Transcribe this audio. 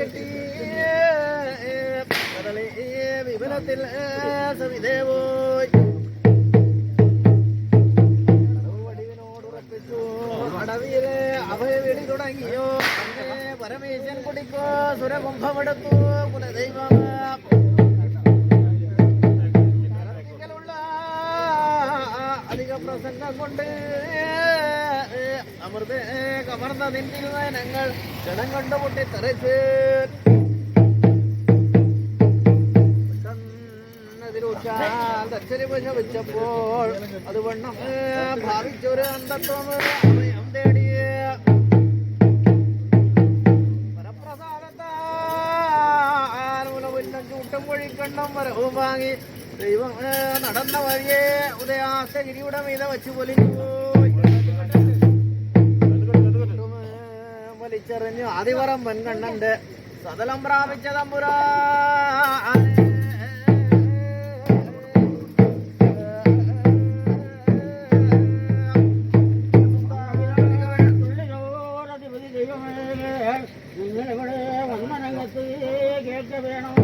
കെട്ടി വിപുലത്തിൽ സവിധേവോയ് വടിവിനോടുറപ്പിച്ചു അടവിയിലെ അഭയവിടി തുടങ്ങിയോ പരമേശ്വരൻ കുടിക്കോ സുരകുംഭമെടുത്തു കുലദൈവം അധിക പ്രസംഗം കൊണ്ട് അമൃത കമർന്ന നിന്നിരുന്നങ്ങൾ ജനം കൊണ്ട് പൊട്ടിത്തെറിച്ച് ദക്ഷരി പ്രസവിച്ചപ്പോൾ അത് വണ്ണം ഭാവിച്ചൊരു അന്തത്വം അഭയം തേടി പരപ്രസാദത്താൽ ചൂട്ടും പൊഴിക്കണ്ണം വരവും വാങ്ങി ദൈവം നടന്ന വഴിയെ ഉദയാസ്തഗിരിയുടെ മീത വെച്ച് പൊലിഞ്ഞു വലിച്ചെറിഞ്ഞു ആദിവറം വെൺകണ്ണന്റെ സതലം പ്രാപിച്ച തമ്പുരാ കേൾക്ക വേണം